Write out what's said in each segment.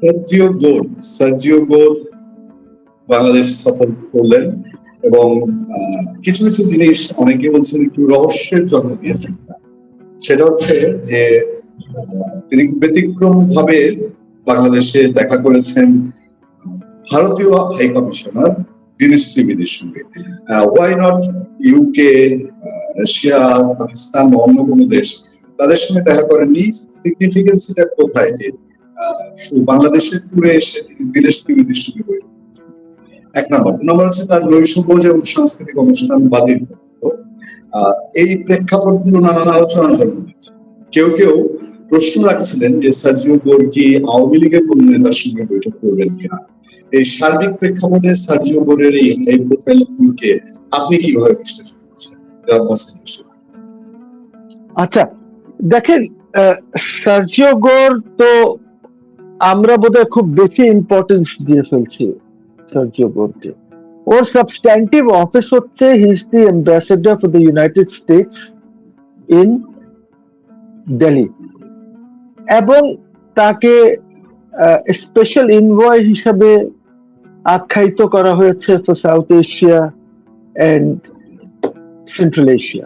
Sergio গোর বাংলাদেশ সফর করলেন এবং কিছু কিছু জিনিস অনেকে বলছেন একটু রহস্যের জন্ম দিয়েছেন। সেটা হচ্ছে যে তিনি ব্যতিক্রম ভাবে বাংলাদেশে দেখা করেছেন ভারতীয় হাই কমিশনার দীনেশ ত্রিবেদীর সঙ্গে। Why not UK, Russia, Pakistan বা অন্য কোনো দেশ তাদের সঙ্গে দেখা করেননি? সিগনিফিকেন্সিটা কোথায় যে বাংলাদেশের ট্যুরে এসে দীনেশ ত্রিবেদীর সঙ্গে বৈঠক করেছেন? এক নম্বর হচ্ছে তার নৈশভোজ এবং সাংস্কৃতিক অনুষ্ঠান বাতিল করেছিল। এই প্রেক্ষাপটগুলো নানান আলোচনার জন্ম দিয়েছে। কেউ কেউ প্রশ্ন রাখছিলেন যে সার্জিও গোর কি আওয়ামী লীগের কোন নেতার সঙ্গে বৈঠক করবেন কিনা। এই সার্বিক প্রেক্ষাপটে সার্জিও গোরের এই হাই প্রোফাইল ট্যুরকে আপনি কিভাবে বিশ্লেষণ করছেন? আচ্ছা, দেখেন, সার্জিও গোর তো আমরা বোধহয় খুব বেশি ইম্পর্টেন্স দিয়ে ফেলছি সার্জিও গোরকে। ওর সাবস্ট্যান্টিভ অফিস হচ্ছে he is the ambassador for the United States in Delhi, এবং তাকে স্পেশাল এনভয় হিসাবে আখ্যায়িত করা হয়েছে for South Asia and Central Asia.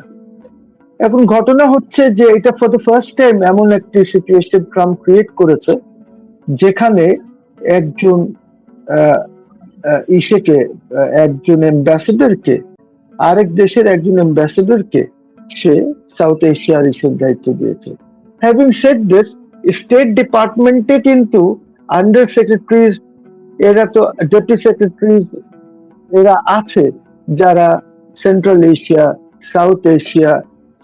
এখন ঘটনা হচ্ছে যে এটা ফর দ্য ফার্স্ট টাইম এমন একটি সিচুয়েশন ট্রাম্প ক্রিয়েট করেছে যেখানে একজন একজন অ্যাম্বাসেডরকে, আরেক দেশের একজন অ্যাম্বাসেডরকে সে সাউথ এশিয়ার ইস্যুর দায়িত্ব দিয়েছে। হ্যাভিং সেড দিস, স্টেট ডিপার্টমেন্টে কিন্তু আন্ডার সেক্রেটারিজ, এরা তো ডেপুটি সেক্রেটারিজ এরা আছে যারা central Asia, south Asia,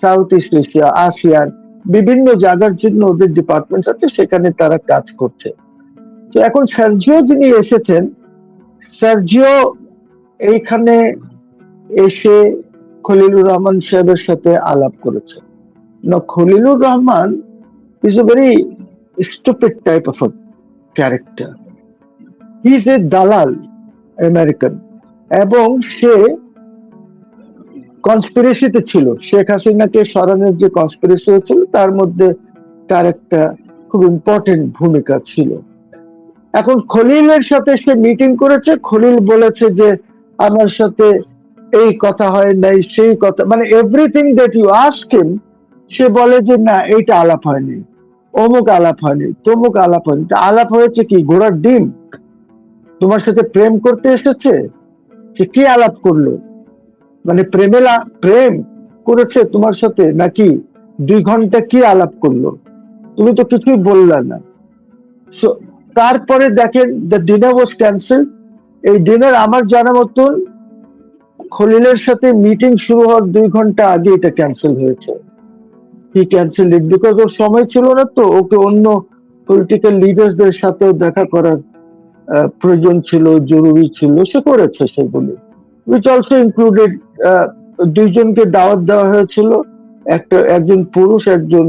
south east Asia, ASEAN বিভিন্ন জায়গার জন্য ওদের ডিপার্টমেন্ট আছে, সেখানে তারা কাজ করছে। তো এখন সার্জিও যিনি এসেছেন, সার্জিও এইখানে এসে খলিলুর রহমান সাহেবের সাথে আলাপ করেছে। না, Khalilur Rahman is a very stupid type of a character. He is a দালাল আমেরিকান, এবং সে কনস্পিরেসিতে ছিল। শেখ হাসিনাকে সরানোর যে কনস্পিরেসি হয়েছিল তার মধ্যে তার একটা খুব ইম্পর্টেন্ট ভূমিকা ছিল। এখন খলিলের সাথে সে মিটিং করেছে, খলিল বলেছে যে আমার সাথে এই কথা হয় নাই, সেই কথা, মানে everything that you ask him সে বলে যে না, এইটা আলাপ হয়নি, অমুক আলাপ হয়নি, তমুক আলাপ হয়নি। আলাপ হয়েছে কি? ঘোড়ার ডিম? তোমার সাথে প্রেম করতে এসেছে? সে কি আলাপ করলো? মানে প্রেম করেছে তোমার সাথে, নাকি 2 ঘন্টা কি আলাপ করলো? তুমি তো কিছুই বললা না। তারপরে দেখেন দ্য ডিনার ওয়াজ ক্যান্সেল। এই ডিনার আমার জানা মতন খলিলের সাথে মিটিং শুরু হওয়ার 2 ঘন্টা আগে এটা ক্যান্সেল হয়েছে। হি ক্যান্সেল ইট বিকজ ওর সময় ছিল না, তো ওকে অন্য পলিটিক্যাল লিডার্সদের সাথেও দেখা করার প্রয়োজন ছিল, জরুরি ছিল, সে করেছে সেগুলি, which also included 2 জনকে দাওয়াত দেওয়া হয়েছিল, একজন পুরুষ, একজন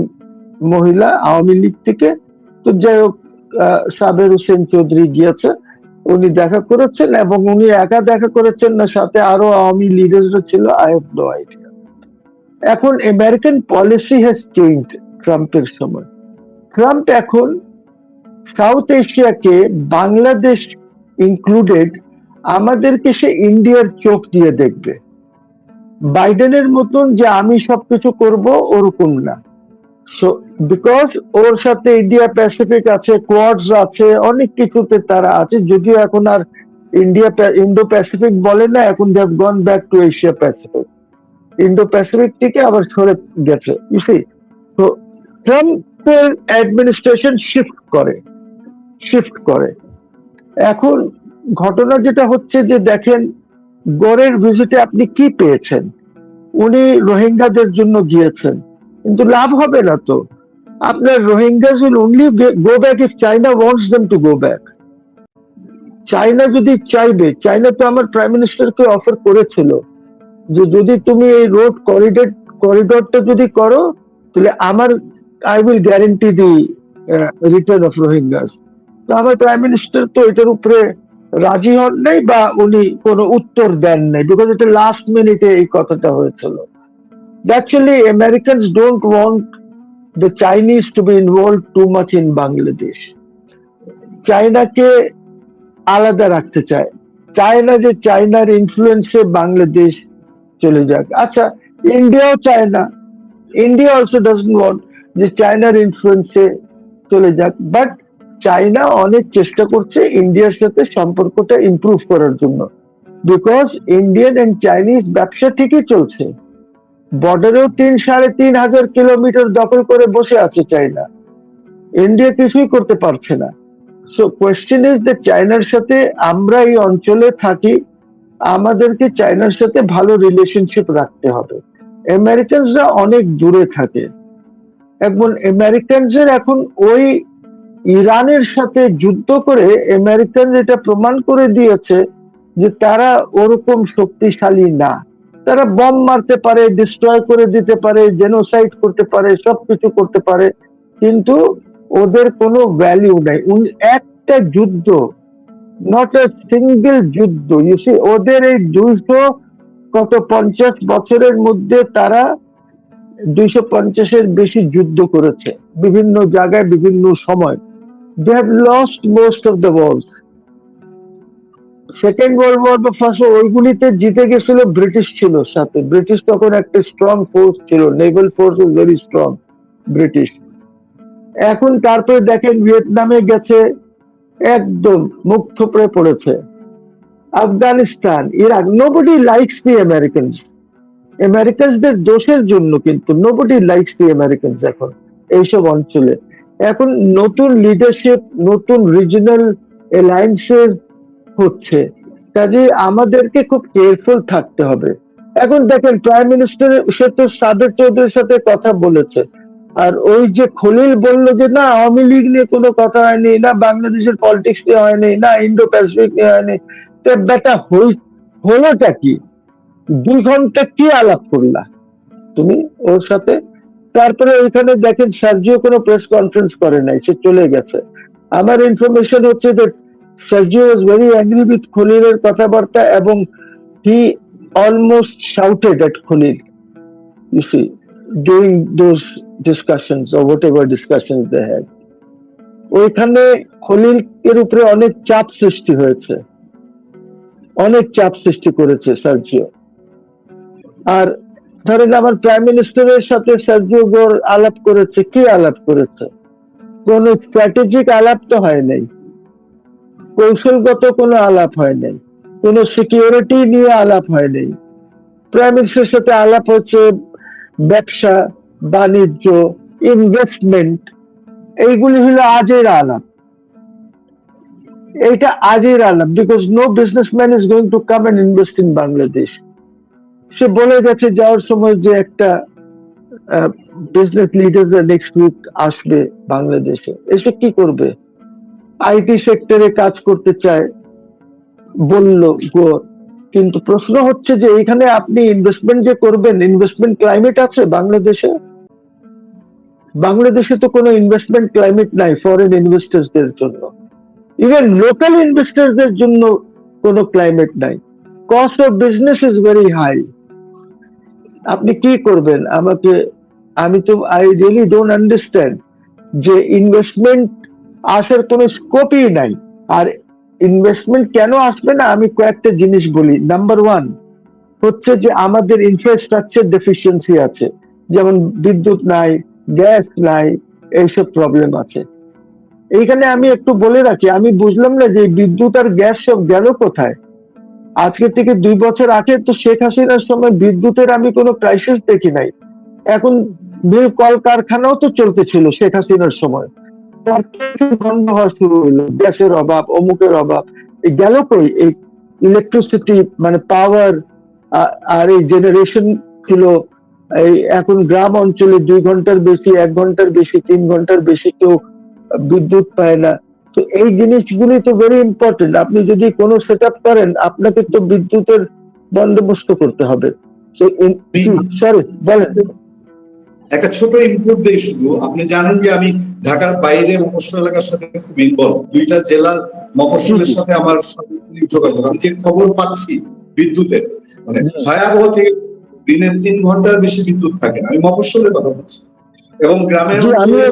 মহিলা আওয়ামী লীগ থেকে। তো যাই হোক, সাবের হোসেন চৌধুরী গিয়েছে, উনি দেখা করেছেন, এবং উনি একা দেখা করেছেন না, সাথে আরো আওয়ামী লিডার্সরা ছিল। I have no idea. এখন আমেরিকান পলিসি হ্যাজ চেঞ্জড ট্রাম্পের সময়। ট্রাম্প এখন সাউথ এশিয়াকে, বাংলাদেশ ইনক্লুডেড, আমাদেরকে সে ইন্ডিয়ার চোখ দিয়ে দেখবে। বাইডেনের মতন যে আমি সবকিছু করব ওরকম না। সো বিকজ ওর সাথে ইন্ডিয়া প্যাসিফিক আছে, কোয়াডস আছে, অনেক কিছুতে তারা আছে, যদিও এখন আর ইন্ডো প্যাসিফিক বলে না, এখন they have gone back to Asia Pacific. Indo Pacific থেকে আবার সরে গেছে, ইউ সি। তো ট্রাম্পের অ্যাডমিনিস্ট্রেশন শিফট করে। এখন ঘটনা যেটা হচ্ছে যে দেখেন, গোরের ভিজিটে আপনি কি পেয়েছেন? উনি রোহিঙ্গাদের জন্য গিয়েছেন, কিন্তু লাভ হবে না তো। আপনার Rohingyas will only go back if China wants them to go back. China যদি চাইবে, চাইনা তো আমার প্রাইম মিনিস্টারকে অফার করেছিল যে যদি তুমি এই রোড করিডোরটা যদি করো, তাহলে I will guarantee the return of Rohingyas. তো আমার প্রাইম মিনিস্টার তো এটার উপরে রাজি হন নাই, বা উনি কোনো উত্তর দেন নাই, বিকজ এটা লাস্ট মিনিটে এই কথাটা হয়েছিল। Actually Americans don't want the Chinese to be involved too much in Bangladesh. চায়নাকে আলাদা রাখতে চায়, চায় না যে চায়নার ইনফ্লুয়েন্সে বাংলাদেশ চলে যাক। আচ্ছা, ইন্ডিয়াও চায় না, ইন্ডিয়া অলসো ডাজন্ট ওয়ান্ট যে চায়নার ইনফ্লুয়েন্সে চলে যাক, বাট চায়না অনেক চেষ্টা করছে ইন্ডিয়ার সাথে সম্পর্কটা ইমপ্রুভ করার জন্য, বিকজ ইন্ডিয়ান এন্ড চাইনিজ ব্যবসা ঠিকই চলছে। বর্ডারেও 3,500 কিলোমিটার দখল করে বসে আছে চায়না, ইন্ডিয়া কিছুই করতে পারছে না। সো কোয়েশ্চেন ইজ যে চায়নার সাথে, আমরা এই অঞ্চলে থাকি, আমাদেরকে চায়নার সাথে ভালো রিলেশনশিপ রাখতে হবে। আমেরিকানসরা অনেক দূরে থাকে, এবং আমেরিকানসের এখন ওই ইরানের সাথে যুদ্ধ করে আমেরিকান এটা প্রমাণ করে দিয়েছে যে তারা ওরকম শক্তিশালী না। তারা বম মারতে পারে, ডিস্ট্রয় করে দিতে পারে, জেনোসাইড করতে পারে, সবকিছু করতে পারে, কিন্তু ওদের কোনো ভ্যালিউ নাই। একটা যুদ্ধ, নট এ সিঙ্গেল যুদ্ধ, ইউসি ওদের এই 250 বছরের মধ্যে তারা 250-এর বেশি যুদ্ধ করেছে বিভিন্ন জায়গায় বিভিন্ন সময়। They have lost most of the wars. Second world war বা ফার্স্ট ওয়ার, ওইগুলিতে জিতে গেছিল ব্রিটিশ ছিল সাথে। ব্রিটিশ তখন একটা স্ট্রং ফোর্স ছিল, Naval force is very strong British. এখন তারপরে দেখেন ভিয়েতনামে গেছে, একদম মুখ থুবড়ে পড়েছে। আফগানিস্তান, ইরাক, নোবডি লাইকস দি আমেরিকানস। আমেরিকানসদের দোষের জন্য কিন্তু নোবডি লাইকস দি আমেরিকানস এখন এইসব অঞ্চলে। এখন নতুন লিডারশিপ, নতুন রিজিনাল অ্যালায়েন্সেস হচ্ছে, কাজে আমাদেরকে খুব কেয়ারফুল থাকতে হবে। এখন দেখেন প্রাইম মিনিস্টার সে তো সাদের চৌধুরীর সাথে কথা বলেছে, আর ওই যে খলিল বলল যে না আওয়ামী লীগ নিয়ে কোনো কথা হয়নি, না বাংলাদেশের পলিটিক্স নিয়ে হয়নি, না ইন্ডো প্যাসিফিক নিয়ে হয়নি। তো বেটা হলোটা কি? 2 ঘন্টা কি আলাপ করলা তুমি ওর সাথে? তারপরে ওইখানে দেখেন সার্জিও কোনো প্রেস কনফারেন্স করে নাই, সে চলে গেছে। আমার ইনফরমেশন হচ্ছে যে Sergio was very angry with খলিলের কথাবার্তা, এবং he almost shouted at Khalil, you see, during those discussions or whatever discussions they had. ওইখানে খলিল এর উপরে অনেক চাপ সৃষ্টি হয়েছে, অনেক চাপ সৃষ্টি করেছে সার্জিও। আর ধরেন আমার প্রাইম মিনিস্টারের সাথে সার্জিও গোর আলাপ করেছে, কি আলাপ করেছে? কোন স্ট্র্যাটেজিক আলাপ তো হয় নাই, কৌশলগত কোনো আলাপ হয় নাই, কোনো সিকিউরিটি নিয়ে আলাপ হয় নাই। প্রাইম মিনিস্টারের সাথে আলাপ হচ্ছে ব্যবসা, বাণিজ্য, ইনভেস্টমেন্ট, এইগুলি হলো আজের আলাপ। এইটা আজের আলাপ, because no businessman is going to come and invest in Bangladesh. সে বলে গেছে যাওয়ার সময় যে একটা বিজনেস লিডার নেক্সট উইক আসবে বাংলাদেশে, এসে কি করবে? আইটি সেক্টরে কাজ করতে চায় বলল গো, কিন্তু প্রশ্ন হচ্ছে যে এখানে আপনি ইনভেস্টমেন্ট যে করবেন, ইনভেস্টমেন্ট ক্লাইমেট আছে বাংলাদেশে? বাংলাদেশে তো কোনো ইনভেস্টমেন্ট ক্লাইমেট নাই ফরেন ইনভেস্টার্সদের জন্য, ইভেন লোকাল ইনভেস্টারদের জন্য কোনো ক্লাইমেট নাই। Cost of business is very high. আপনি কি করবেন আমাকে? আমি তো আই রিয়েলি ডোন্ট আন্ডারস্ট্যান্ড যে ইনভেস্টমেন্ট আসার কোনো স্কোপই নাই। আর ইনভেস্টমেন্ট কেন আসবে না, আমি কয়েকটা জিনিস বলি। নাম্বার 1 হচ্ছে যে আমাদের ইনফ্রাস্ট্রাকচার ডেফিসিয়েন্সি আছে, যেমন বিদ্যুৎ নাই, গ্যাস নাই, এইসব প্রবলেম আছে। এইখানে আমি একটু বলে রাখি, আমি বুঝলাম না যে বিদ্যুৎ আর গ্যাস সব গেল কোথায়। আজকে থেকে 2 বছর আগে তো শেখ হাসিনার সময় বিদ্যুতের আমি কোনো ক্রাইসিস দেখি নাই। এখন মিল কলকারখানাও তো চলতেছিল শেখ হাসিনার সময়, বন্ধ হওয়া শুরু হলো, গ্যাসের অভাব, অমুকের অভাব। গেল কই এই ইলেকট্রিসিটি, মানে পাওয়ার আর এই জেনারেশন ছিল? এই এখন গ্রাম অঞ্চলে 2 ঘন্টার বেশি, 1 ঘন্টার বেশি, 3 ঘন্টার বেশি কেউ বিদ্যুৎ পায় না। তো এই জিনিসগুলি তো ভেরি ইম্পর্টেন্ট। আপনি যদি কোনো সেট আপ করেন, আপনাকে তো বিদ্যুতের বন্দোবস্ত করতে হবে। সরি বলেন। একটা ছোট ইনপুট দেই শুধু। আপনি জানেন যে আমি ঢাকার বাইরে মফস্বল এলাকার সাথে খুব ইনভলভ, 2টা জেলার মফস্বলের সাথে আমার যোগাযোগ। আমি যে খবর পাচ্ছি বিদ্যুতের, মানে ভয়াবহ থেকে দিনে 3 ঘন্টার বেশি বিদ্যুৎ থাকে না। আমি মফস্বলের কথা বলছি, এবং গ্রামের অঞ্চলে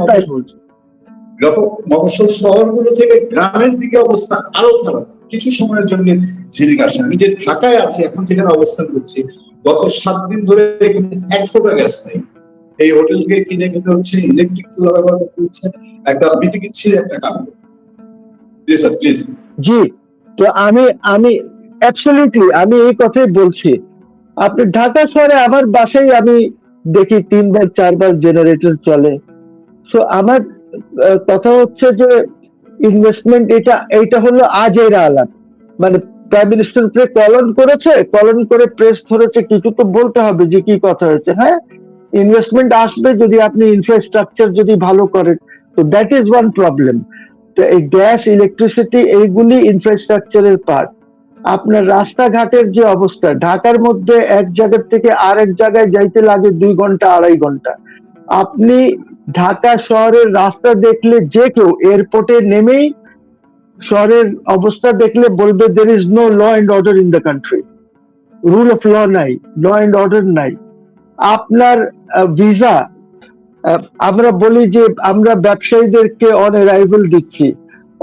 মফস্বল শহরগুলো থেকে গ্রামের দিকে অবস্থা আরো খারাপ। কিছু সময়ের জন্য ঝিলিক আসে। আমি যে ঢাকায় আছি এখন, যেখানে অবস্থান করছি, গত 7 দিন ধরে এখানে 1 ফোঁটা গ্যাস নেই। এই হোটেল থেকে কিনে খেতে হচ্ছে, ইলেকট্রিক চুলা ব্যবহার করতে হচ্ছে, একটা বিতিকিচ্ছির একটা কাম। জি স্যার, প্লিজ। জি, তো আমি অ্যাবসলিউটলি আমি এই কথাই বলছি। আপনি ঢাকা শহরে আমার বাসায় আমি দেখি 3 বার 4 বার জেনারেটর চলে। সো আমার কথা হচ্ছে যে ইনভেস্টমেন্ট এইটা হলো আজের আলাপ। মানে প্রাইম মিনিস্টার কলন করেছে, কলন করে প্রেস ধরেছে, কিছু তো বলতে হবে যে কি কথা হয়েছে। হ্যাঁ, ইনভেস্টমেন্ট আসবে যদি আপনি ইনফ্রাস্ট্রাকচার যদি ভালো করেন। তো দ্যাট ইজ ওয়ান প্রবলেম। তো এই গ্যাস, ইলেকট্রিসিটি এইগুলি ইনফ্রাস্ট্রাকচারের পার্ট। আপনার রাস্তাঘাটের যে অবস্থা, ঢাকার মধ্যে এক জায়গা থেকে আরেক জায়গায় যাইতে লাগে 2 ঘন্টা 2.5 ঘন্টা। আপনি ঢাকা শহরের রাস্তা দেখলে যে কেউ এয়ারপোর্টে নেমেই শহরের অবস্থা দেখলে বলবে there is no law and order in the country. Rule of law নাই, ল অ্যান্ড অর্ডার নাই। আপনার ভিসা, আমরা বলি যে আমরা ব্যবসায়ীদেরকে অন অ্যারাইভেল দিচ্ছি,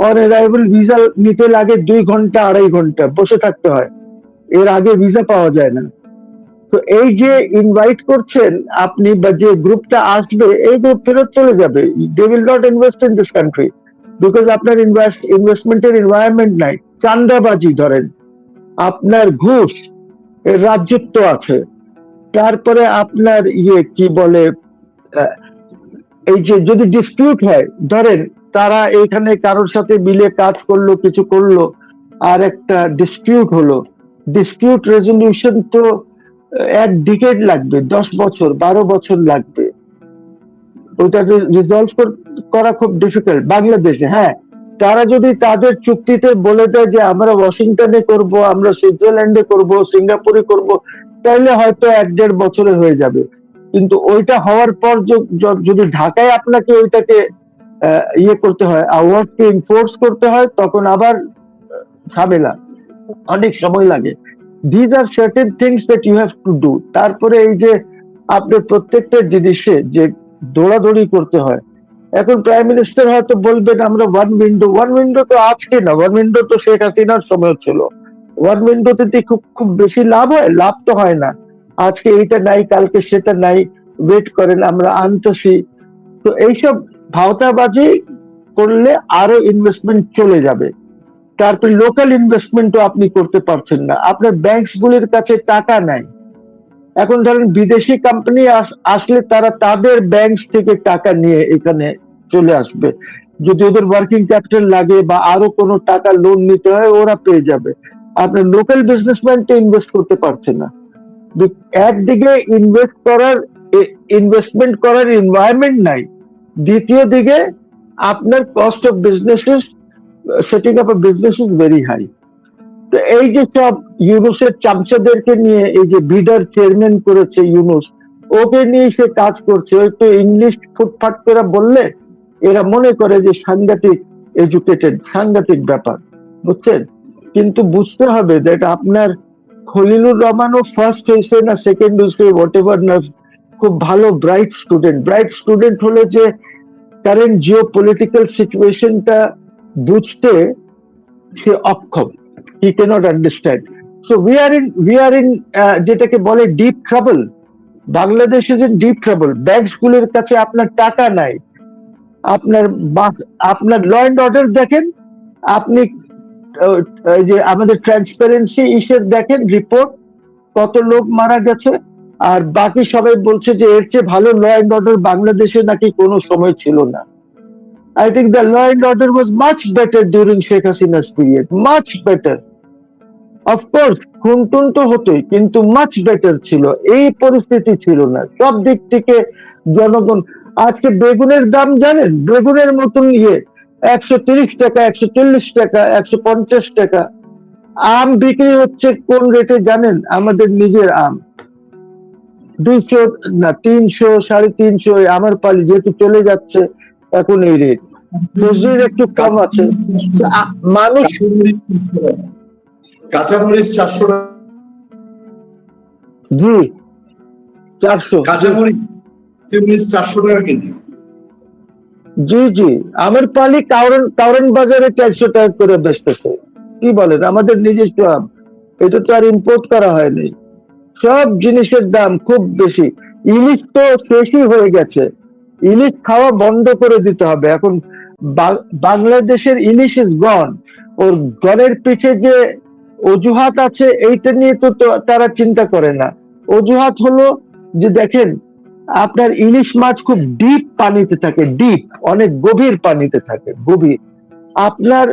অন অ্যারাইভেল ভিসা নিতে লাগে 2 ঘন্টা 2.5 ঘন্টা বসে থাকতে হয়, এর আগে ভিসা পাওয়া যায় না। তো এই যে ইনভাইট করছেন আপনি, বা যে গ্রুপটা আসবে, এই গ্রুপ ফেরত চলে যাবে। They will not invest in this country because আপনার ইনভেস্টমেন্টের এনভায়রনমেন্ট নাই। চান্দাবাজি ধরেন, আপনার ঘুষ এর রাজত্ব আছে। তারপরে আপনার কি বলে, এই যে যদি ডিসপিউট হয়, ধরেন তারা এইখানে কারোর সাথে মিলে কাজ করলো, কিছু করলো, আর একটা ডিসপিউট হলো, ডিসপিউট রেজলিউশন তো 1 ডিকেড লাগবে, 10 বছর 12 বছর লাগবে। ওইটাকে রিজলভ করা খুব ডিফিকাল্ট বাংলাদেশে। হ্যাঁ, তারা যদি তাদের চুক্তিতে বলে দেয় যে আমরা ওয়াশিংটনে করব, আমরা সুইজারল্যান্ডে করব, সিঙ্গাপুরে করব, তাহলে হয়তো 1-1.5 বছরে হয়ে যাবে। কিন্তু ওইটা হওয়ার পর যদি ঢাকায় আপনাকে ওইটাকে করতে হয়, ওয়ার্ডকে এনফোর্স করতে হয়, তখন আবার ঝামেলা, অনেক সময় লাগে। These are certain things that you have to do. তারপরে এই যে আপনার প্রত্যেকটা জিনিসে যে দৌড়াদৌড়ি করতে হয়। এখন প্রাইম মিনিস্টার হয়তো বলবেন আমরা ওয়ান উইন্ডো তো আজকে না, ওয়ান উইন্ডো তো শেখ হাসিনার সময় ছিল। ওয়ান উইন্ডোতে খুব বেশি লাভ হয়? লাভ তো হয় না। আজকে এইটা নাই, কালকে সেটা নাই, ওয়েট করেন আমরা আনতেছি। তো এইসব ভাওতাবাজি করলে আরো ইনভেস্টমেন্ট চলে যাবে। তারপরে লোকাল ইনভেস্টমেন্টও আপনি করতে পারছেন না, আপনার ব্যাংকস গুলির কাছে টাকা নাই। এখন ধরেন বিদেশি কোম্পানি আসলে তারা তাদের ব্যাংক থেকে টাকা নিয়ে এখানে চলে আসবে। যদি ওদের ওয়ার্কিং ক্যাপিটাল লাগে বা আরো কোনো টাকা লোন নিতে হয়, ওরা পেয়ে যাবে। আপনার লোকাল বিজনেসম্যানটা ইনভেস্ট করতে পারছে না। একদিকে ইনভেস্টমেন্ট করার এনভায়রনমেন্ট নাই, দ্বিতীয় দিকে আপনার cost of businesses, setting up a business is very high. তো এই যে সব ইউনুসের চামচাদেরকে নিয়ে এই যে বিডার চেয়ারম্যান করেছে ইউনুস, ওকে নিয়ে সে কাজ করছে। ওই তো ইংলিশ ফুটফাট করে বললে এরা মনে করে যে সাংঘাতিক এডুকেটেড, সাংঘাতিক ব্যাপার, বুঝছেন? কিন্তু বুঝতে হবে দ্যাট আপনার খলিলুর রহমানও ফার্স্ট হয়েছে না সেকেন্ড হয়েছে, হোয়াট এভার না, খুব ভালো ব্রাইট স্টুডেন্ট হলে যে কারেন্ট জিও পলিটিক্যাল সিচুয়েশনটা বুঝতে সে অক্ষম, he cannot understand. So we are in যেটাকে বলে deep trouble. Bangladesh is in deep trouble. Banks গুলোর কাছে আপনার টাকা নাই, আপনার ল অ্যান্ড অর্ডার দেখেন, আপনি যে আমাদের ট্রান্সপারেন্সি ইস্যুর দেখেন রিপোর্ট, কত লোক মারা গেছে, আর বাকি সবাই বলছে যে এর চেয়ে ভালো ল অ্যান্ড অর্ডার বাংলাদেশে নাকি কোনো সময় ছিল না। I think the law and order was much better during Sheikh Hasina's period, much better. Of course, খুনটুন তো হতোই, কিন্তু much better ছিল। এই পরিস্থিতি ছিল না সব দিক থেকে। জনগণ আজকে বেগুনের দাম জানেন, বেগুনের মতন 130 টাকা, 140 টাকা, 150 টাকা। আম বিক্রি হচ্ছে কোন রেটে জানেন? আমাদের নিজের আম 200 না 300, 350, আমার পালি যেহেতু চলে যাচ্ছে এখন এই রেট। সবজির একটু কম আছে। মানুষ কাঁচামরিচ 400 টাকা, জি 400, কাঁচামরিচ 400 টাকা কেজি। জি জি, আমেরপালি কারণ কারণ বাজারে 400 টাকা করে বেচতেছে। কি বলেন, আমাদের নিজস্ব আম, এটা তো আর ইম্পোর্ট করা হয়নি। সব জিনিসের দাম খুব বেশি। ইলিশ তো শেষই হয়ে গেছে। ইলিশ খাওয়া বন্ধ করে দিতে হবে এখন। বাংলাদেশের ইলিশ ইজ গন। ওর গনের পিছে যে অজুহাত আছে এইটা নিয়ে তো তারা চিন্তা করে না। অজুহাত হলো যে দেখেন, আপনার ইলিশ মাছ খুব ডিপ পানিতে থাকে, ডিপ, অনেক গভীর পানিতে থাকে, গভীর। আপনার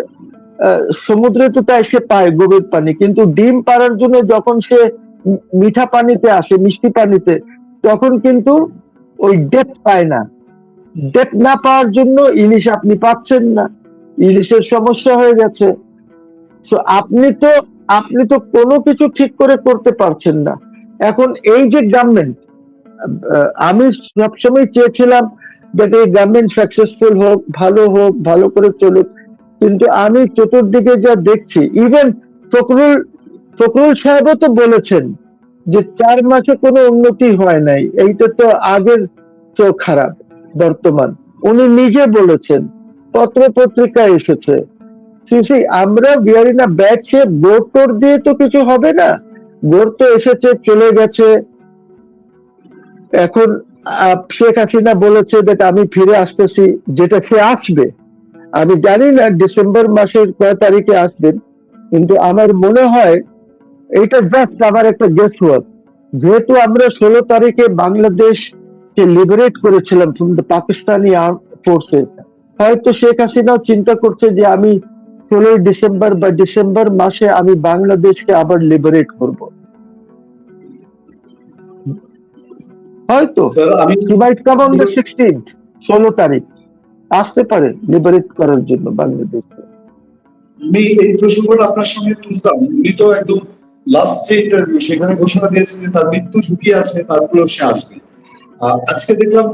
সমুদ্রে তো তাই সে পায় গভীর পানি, কিন্তু ডিম পাড়ার জন্য যখন সে মিঠা পানিতে আসে, মিষ্টি পানিতে, তখন কিন্তু ওই ডেপথ পায় না। ডেপথ না পাওয়ার জন্য ইলিশ আপনি পাচ্ছেন না, ইলিশের সমস্যা হয়ে গেছে। তো আপনি তো কোনো কিছু ঠিক করে করতে পারছেন না। এখন এই যে গভর্নমেন্ট, আমি সবসময় চেয়েছিলাম যাতে এই গভর্নমেন্ট সাকসেসফুল হোক, ভালো হোক, ভালো করে চলুক। কিন্তু আমি চতুর্দিকে যা দেখছি, ইভেন ফখরুল ফখরুল সাহেবও তো বলেছেন যে 4 মাসে কোনো উন্নতি হয় নাই, এইটা তো আগের চেয়েও খারাপ বর্তমান। উনি নিজে বলেছেন, পত্র পত্রিকায় এসেছে। আমরা বিহারি না ব্যাচে ভোট টোট দিয়ে তো কিছু হবে না। ভোট তো এসেছে চলে গেছে। এখন শেখ হাসিনা বলেছে যে আমি ফিরে আসতেছি, যেটা সে আসবে। আমি জানি না ডিসেম্বর মাসের কয় তারিখে আসবেন, কিন্তু আমার মনে হয় এটা জাস্ট আমার একটা গেস ওয়ার্ক। যেহেতু আমরা 16 তারিখে বাংলাদেশকে লিবারেট করেছিলাম from the Pakistani arm forces, হয়তো শেখ হাসিনাও চিন্তা করছে যে আমি 16 ডিসেম্বর বা ডিসেম্বর মাসে আমি বাংলাদেশকে আবার লিবারেট করব। হয়তো স্যার আমি he might come on the 16th, 16 তারিখ আসতে পারে লিবারেট করার জন্য বাংলাদেশকে। আমি এই প্রসঙ্গটা আপনার সঙ্গে তুলতাম। উনি তো একদম লাস্ট যে ইন্টারভিউ সেখানে ঘোষণা দিয়েছেন যে তার মৃত্যু ঝুঁকি আছে, তারপরেও সে আসবে। আজকে দেখলাম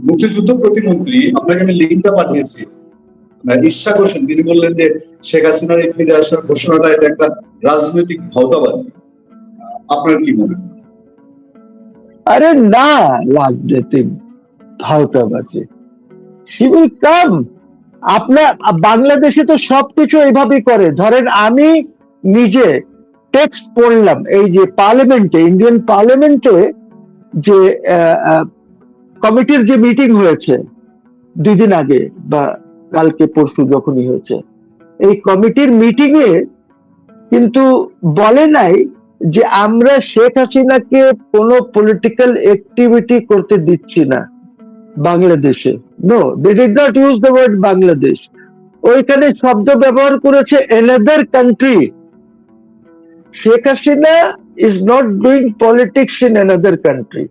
মুক্তিযুদ্ধ প্রতিমন্ত্রী, আপনাকে আমি লিঙ্কটা পাঠিয়েছি, ইশাক হোসেন, তিনি বললেন যে শেখ হাসিনার এই ফিরে আসার ঘোষণাটা এটা একটা রাজনৈতিক ভাওতাবাজি। আপনার কি মনে হয়? আরে না, রাজনীতি ভাওতাবাজি, she will come। আপনার বাংলাদেশে তো সবকিছু এইভাবেই করে। ধরেন আমি নিজে টেক্সট পড়লাম এই যে পার্লামেন্টে, ইন্ডিয়ান পার্লামেন্টে যে কমিটির যে মিটিং হয়েছে 2 দিন আগে বা কালকে পরশু যখনই হয়েছে, এই কমিটির মিটিং এ কিন্তু বলে নাই যে আমরা শেখ হাসিনাকে কোনো পলিটিক্যাল অ্যাক্টিভিটি করতে দিচ্ছি না বাংলাদেশে। No, they did not use the word Bangladesh. ওইখানে শব্দ ব্যবহার করেছে another country. Sheikh Hasina is not doing politics in another country.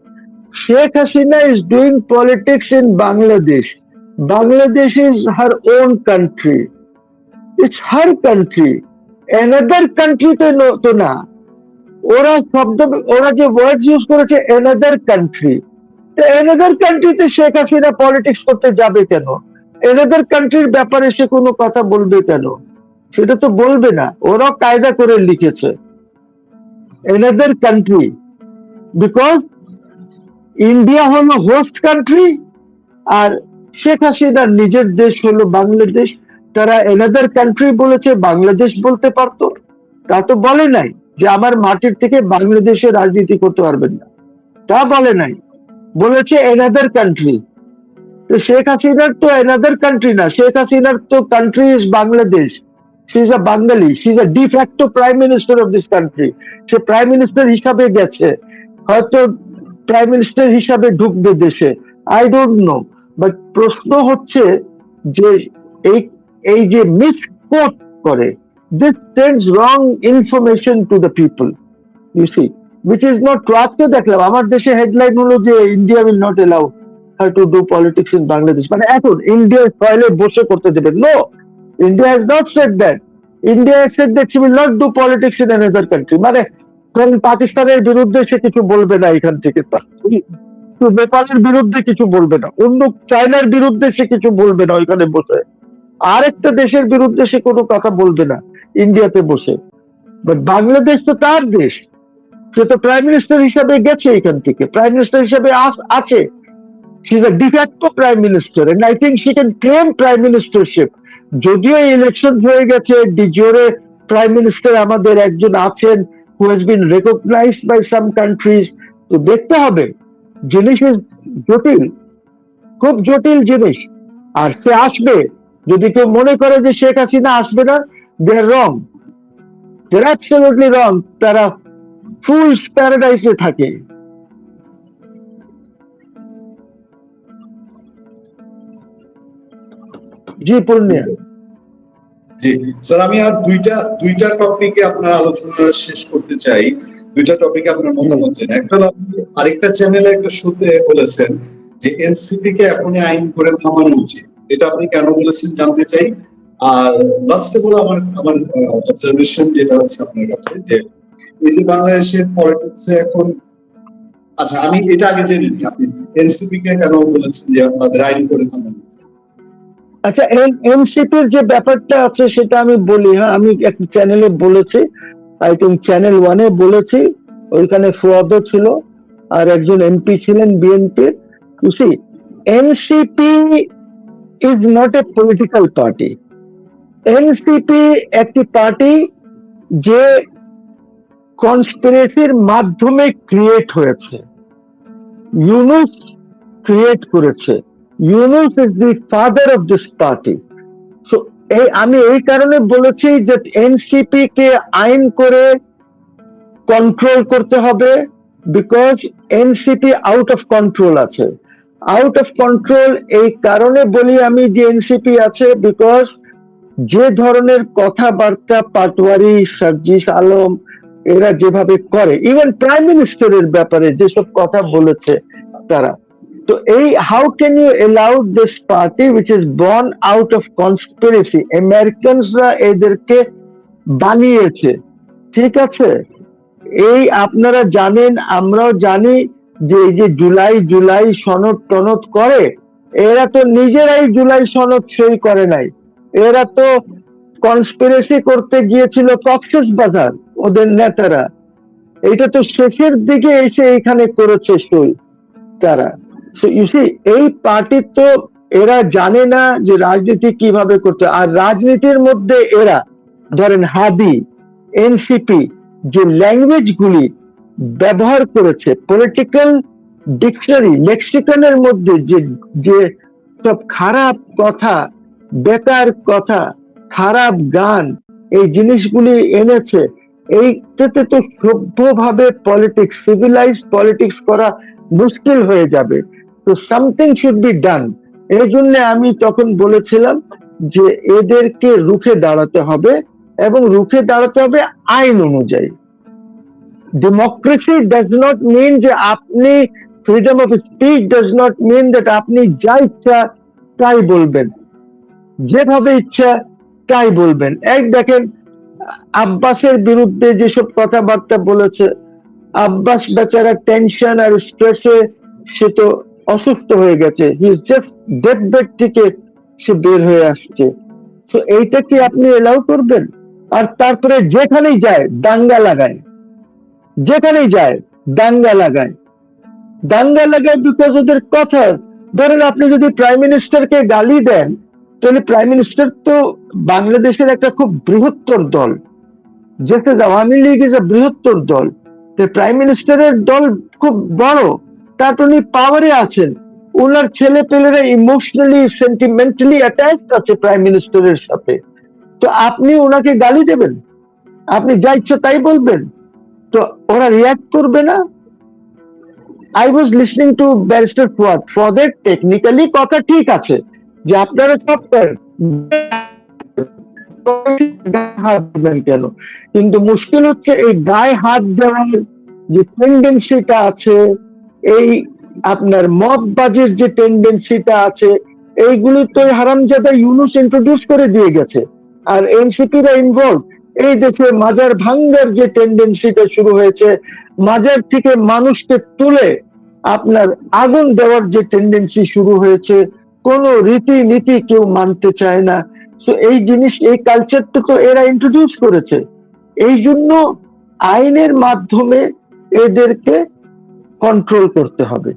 Sheikh Hasina is doing politics in Bangladesh. Bangladesh is her own country. It's her country. Another country তো না। ওরা যে word use করেছে another country, তো another country তে Sheikh Hasina politics করতে যাবে কেন? another countryর ব্যাপারে সে কোনো কথা বলবে কেন? সেটা তো বলবে না। ওরা কায়দা করে লিখেছে another country, because ইন্ডিয়া হলো হোস্ট কান্ট্রি আর শেখ হাসিনার নিজের দেশ হলো বাংলাদেশ। তারা এনাদার কান্ট্রি বলেছে, বাংলাদেশ বলতে পারতো। তা তো বলে নাই যে আমার মাটির থেকে বাংলাদেশে রাজনীতি করতে পারবেন না, তা বলে নাই। বলেছে এনাদার কান্ট্রি। তো শেখ হাসিনার তো এনাদার কান্ট্রি না, শেখ হাসিনার তো country is Bangladesh. She is a Bengali, she is a de facto prime minister of this country. সে প্রাইম মিনিস্টার হিসাবে গেছে, হয়তো প্রাইম মিনিস্টার হিসাবে ঢুকবে দেশে, আই ডোন্ট নো। বাট প্রশ্ন হচ্ছে যে এই এই যে মিসকোট করে, this sends wrong information to the people, you see, which is not true। আজকে দেখলাম আমার দেশে হেডলাইন হলো যে India will not allow her to do politics in Bangladesh. মানে এখন ইন্ডিয়ার সয়েলে বসে করতে দেবেন? No, India has not said that. India has said that she will not do politics in another country. মানে পাকিস্তানের বিরুদ্ধে সে কিছু বলবে না এখান থেকে, নেপালের বিরুদ্ধে কিছু বলবে না, অন্য চায়নার বিরুদ্ধে সে কিছু বলবে না ওইখানে বসে, আরেকটা দেশের বিরুদ্ধে সে কোনো কথা বলবে না ইন্ডিয়াতে বসে। বাট বাংলাদেশ তো তার দেশ, সে তো প্রাইম মিনিস্টার হিসাবে গেছে এখান থেকে, প্রাইম মিনিস্টার হিসাবে আছে। she's a de facto prime minister and I think she can claim prime ministership. যদিও ইলেকশন হয়ে গেছে, ডিজোরে প্রাইম মিনিস্টার আমাদের একজন আছেন who has been recognized by some countries. তো দেখতে হবে, জিনিস জটিল, খুব জটিল জিনিস। আর সে আসবে, যদি কেউ মনে করে যে শেখ হাসিনা আসবে না, দে আর রং, দে আর অ্যাবসলিউটলি রং। তারা ফুলস প্যারাডাইসে থাকে। জি পূর্ণিয়া। জি স্যার, আমি আর দুইটা টপিকে আপনার আলোচনা শেষ করতে চাই। দুইটা টপিকে আপনার মতামত চাই। একটা আরেকটা চ্যানেলে একটা শোতে বলেছেন যে এনসিপি কে এখনই আইন করে থামানো উচিত, এটা আপনি কেন বলেছেন জানতে চাই। আর লাস্টে বলে আমার অবজারভেশন যেটা হচ্ছে আপনার কাছে, যে এই যে বাংলাদেশের পলিটিক্সে এখন, আচ্ছা আমি এটা আগে জেনে নিই, আপনি এনসিপি কে কেন বলেছেন যে আপনাদের আইন করে থামানো উচিত? আচ্ছা, এনসিপির যে ব্যাপারটা আছে সেটা আমি বলি। হ্যাঁ, আমি একটা চ্যানেলে বলেছি, আই থিঙ্ক চ্যানেল 1-এ বলেছি, ওইখানে ফুয়াদও ছিল আর একজন এমপি ছিলেন বিএনপির। You see, NCP is not a political party. NCP একটি পার্টি যে কনস্পিরেসির মাধ্যমে ক্রিয়েট হয়েছে। ইউনুস ক্রিয়েট করেছে। Yunus is the father of this party. So আমি এই কারণে বলেছি যে এনসিপি কে আইন করে কন্ট্রোল করতে হবে, because NCP out of control আছে। আউট অফ কন্ট্রোল এই কারণে বলি আমি যে এনসিপি আছে, বিকজ যে ধরনের কথাবার্তা পাটোয়ারি, সার্জিস আলম এরা যেভাবে করে, ইভেন প্রাইম মিনিস্টারের ব্যাপারে যেসব কথা বলেছে তারা, তো এই how can you allow this party which is born out of conspiracy? আমেরিকানসরা এদেরকে বানিয়েছে, ঠিক আছে? এই আপনারা জানেন, আমরাও জানি যে এই যে জুলাই জুলাই সনদ টনদ করে, এরা তো নিজেরাই জুলাই সনদ সই করে নাই। এরা তো কনস্পিরেসি করতে গিয়েছিল কক্সেস বাজার, ওদের নেতারা। এটা তো শেষের দিকে এসে এখানে করেছে সই তারা। সো ইউ সি, এই পার্টি তো এরা জানে না যে রাজনীতি কিভাবে করতে। আর রাজনীতির মধ্যে এরা ধরেন হাদি, এনসিপি যে ল্যাঙ্গুয়েজ গুলি ব্যবহার করেছে, পলিটিক্যাল ডিকশনারি লেক্সিকনের মধ্যে যে যে সব খারাপ কথা, বেকার কথা, খারাপ গান, এই জিনিসগুলি এনেছে, এইটাতে তো সভ্যভাবে পলিটিক্স, সিভিলাইজ পলিটিক্স করা মুশকিল হয়ে যাবে। তো সামথিং শুড বি ডান। এই জন্য আমি তখন বলেছিলাম যে এদেরকে রুখে দাঁড়াতে হবে, এবং রুখে দাঁড়াতে হবে আইন অনুযায়ী। ডেমোক্রেসি ডাজ নট মিন যে আপনি, freedom of speech does not mean that আপনি যা ইচ্ছা তাই বলবেন, যেভাবে ইচ্ছা তাই বলবেন। দেখেন আব্বাসের বিরুদ্ধে যেসব কথাবার্তা বলেছে, আব্বাস বেচারা টেনশন আর স্ট্রেসে সে তো অসুস্থ হয়ে গেছে, he is just death bed থেকে সে বের হয়ে আসছে। তো এইটা কি আপনি এলাও করবেন? আর তারপরে যেখানেই যায় দাঙ্গা লাগায়, যেখানেই যায় দাঙ্গা লাগায়, দাঙ্গা লাগায় বিকজ ওদের কথা। ধরেন আপনি যদি প্রাইম মিনিস্টারকে গালি দেন, তাহলে প্রাইম মিনিস্টার তো বাংলাদেশের একটা খুব বৃহত্তর দল, যেটা আওয়ামী লীগ ইজ এ বৃহত্তর দল। প্রাইম মিনিস্টারের দল খুব বড়, তার উনি পাওয়ারে আছেন, ওনার ছেলে পেলেরা ইমোশনালি সেন্টিমেন্টালি অ্যাটাচড আছে প্রাইম মিনিস্টারের সাথে। তো আপনি ওনাকে গালি দেবেন, আপনি যা ইচ্ছা তাই বলবেন, তো ওরা রিয়াক্ট করবে না? I was listening to barrister Fuad. ফুয়াদের টেকনিক্যালি কথা ঠিক আছে যে আপনারা সব কেন, কিন্তু মুশকিল হচ্ছে এই গায়ে হাত দেওয়ার যে টেন্ডেন্সিটা আছে, এই আপনার মদবাজির যে টেন্ডেন্সিটা আছে, এইগুলি তো হারামজাদা ইউনুস ইন্ট্রোডিউস করে দিয়ে গেছে। আর এনসিপিরা ইনভলভ। এই দেশে মাজার ভাঙ্গার যে টেন্ডেন্সিটা শুরু হয়েছে, মাজার থেকে মানুষকে তুলে আপনার আগুন দেওয়ার যে টেন্ডেন্সি শুরু হয়েছে, কোন রীতিনীতি কেউ মানতে চায় না। তো এই জিনিস, এই কালচারটা তো এরা ইন্ট্রোডিউস করেছে। এই জন্য আইনের মাধ্যমে এদেরকে কন্ট্রোল করতে হবে।